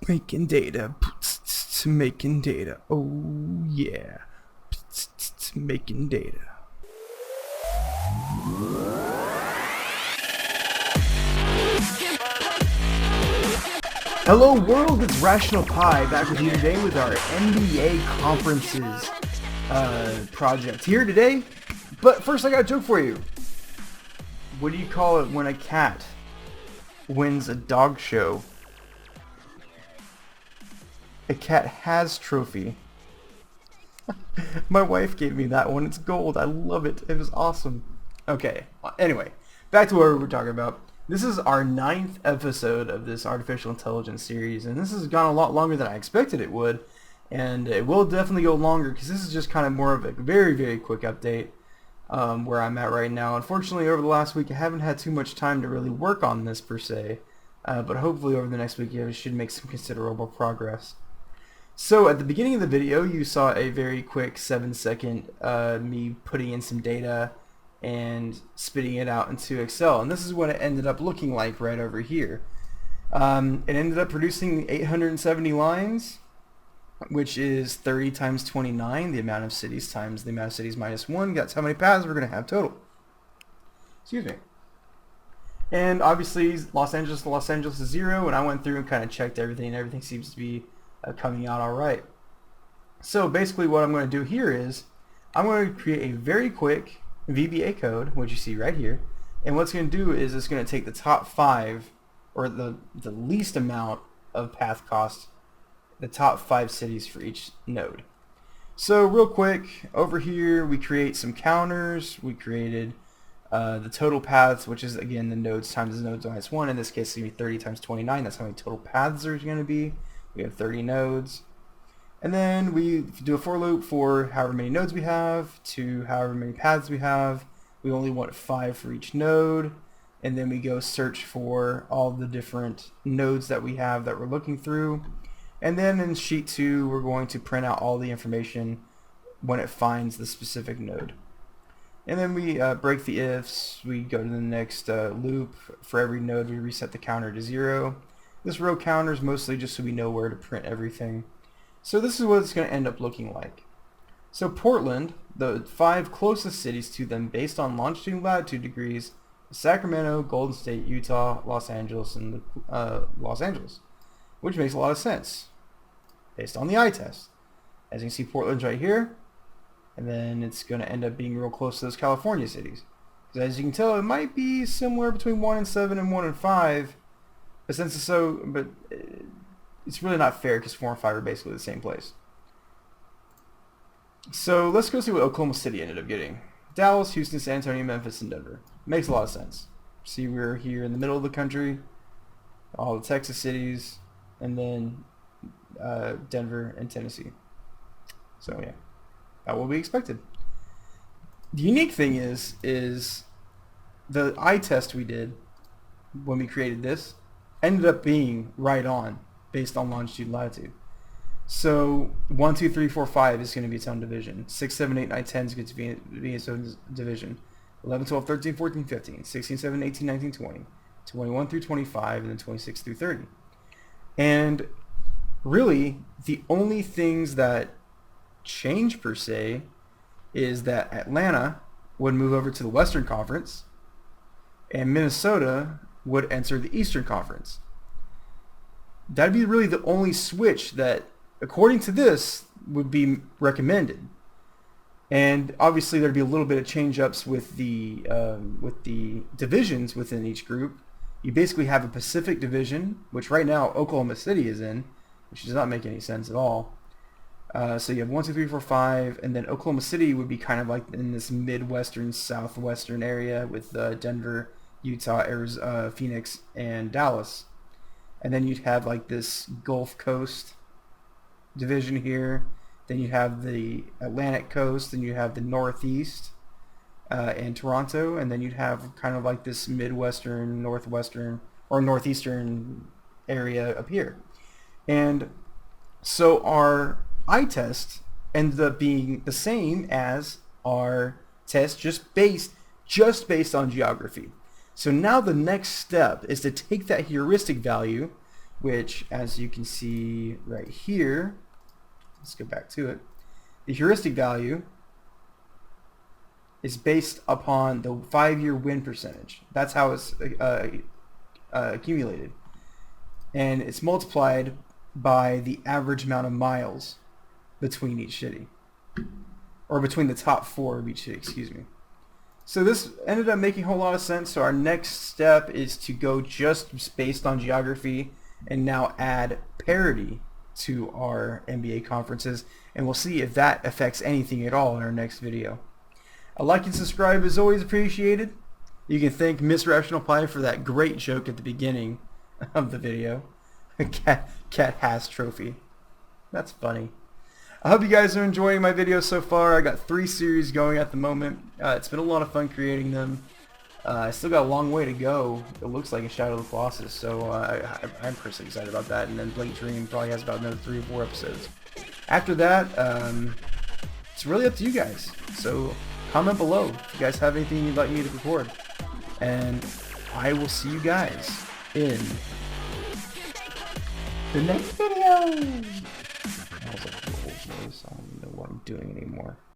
Making data, making data. Oh yeah, making data. Hello world, it's Rational Pi back with you today with our NBA conferences project here today. But first I got a joke for you. What do you call it when a cat wins a dog show? A cat has trophy. My wife gave me that one. It's gold. I love it. It was awesome. Okay. Anyway, back to what we were talking about. This is our 9th episode of this artificial intelligence series, and this has gone a lot longer than I expected it would, and it will definitely go longer because this is just kind of more of a very, very quick update where I'm at right now. Unfortunately, over the last week, I haven't had too much time to really work on this per se, but hopefully over the next week, I should make some considerable progress. So at the beginning of the video, you saw a very quick 7-second me putting in some data and spitting it out into Excel, and this is what it ended up looking like right over here. It ended up producing 870 lines, which is 30 times 29, the amount of cities times the amount of cities minus 1. That's how many paths we're going to have total. Excuse me. And obviously Los Angeles to Los Angeles is 0, and I went through and kind of checked everything, and everything seems to be coming out alright. So basically what I'm going to do here is I'm going to create a very quick VBA code, which you see right here, and what's going to do is it's going to take the top 5, or the least amount of path cost, the top 5 cities for each node. So real quick, over here we create some counters. We created the total paths, which is again the nodes times the nodes minus 1. In this case it's going to be 30 times 29. That's how many total paths there's going to be. We have 30 nodes. And then we do a for loop for however many nodes we have to however many paths we have. We only want 5 for each node. And then we go search for all the different nodes that we have that we're looking through. And then in sheet 2, we're going to print out all the information when it finds the specific node. And then we break the ifs. We go to the next loop. For every node, we reset the counter to 0. This row counter is mostly just so we know where to print everything. So this is what it's going to end up looking like. So Portland, the 5 closest cities to them based on longitude and latitude degrees, Sacramento, Golden State, Utah, Los Angeles, and Los Angeles, which makes a lot of sense based on the eye test. As you can see, Portland's right here, and then it's going to end up being real close to those California cities. Because as you can tell, it might be somewhere between 1 and 7 and 1 and 5. But since it's it's really not fair because 4 and 5 are basically the same place. So let's go see what Oklahoma City ended up getting. Dallas, Houston, San Antonio, Memphis, and Denver. Makes a lot of sense. See, we're here in the middle of the country, all the Texas cities, and then Denver and Tennessee. So yeah, that will be expected. The unique thing is the eye test we did when we created this ended up being right on based on longitude and latitude. So 1, 2, 3, 4, 5 is going to be its own division. 6, 7, 8, 9, 10 is going to be its own division. 11, 12, 13, 14, 15, 16, 17, 18, 19, 20, 21 through 25, and then 26 through 30. And really, the only things that change per se is that Atlanta would move over to the Western Conference, and Minnesota would enter the Eastern Conference. That'd be really the only switch that, according to this, would be recommended. And obviously there'd be a little bit of change-ups with the divisions within each group. You basically have a Pacific division, which right now Oklahoma City is in, which does not make any sense at all. So you have 1, 2, 3, 4, 5, and then Oklahoma City would be kind of like in this Midwestern, Southwestern area with Denver, Utah, Arizona, Phoenix, and Dallas. And then you'd have like this Gulf Coast division here. Then you have the Atlantic Coast, and you have the Northeast and Toronto, and then you'd have kind of like this Midwestern, Northwestern, or Northeastern area up here. And so our eye test ended up being the same as our test just based on geography. So now the next step is to take that heuristic value, which, as you can see right here, let's go back to it. The heuristic value is based upon the 5-year win percentage. That's how it's accumulated. And it's multiplied by the average amount of miles between each city. Or between the top 4 of each city, excuse me. So this ended up making a whole lot of sense. So our next step is to go just based on geography and now add parity to our NBA conferences. And we'll see if that affects anything at all in our next video. A like and subscribe is always appreciated. You can thank Miss Rational Pie for that great joke at the beginning of the video. Cat has trophy. That's funny. I hope you guys are enjoying my videos so far. I got 3 series going at the moment. It's been a lot of fun creating them. I still got a long way to go. It looks like a Shadow of the Colossus, so I'm personally excited about that. And then Blake Dream probably has about another 3 or 4 episodes. After that, it's really up to you guys. So comment below if you guys have anything you'd like me to record. And I will see you guys in the next video. That was like a old voice. I don't know what I'm doing anymore.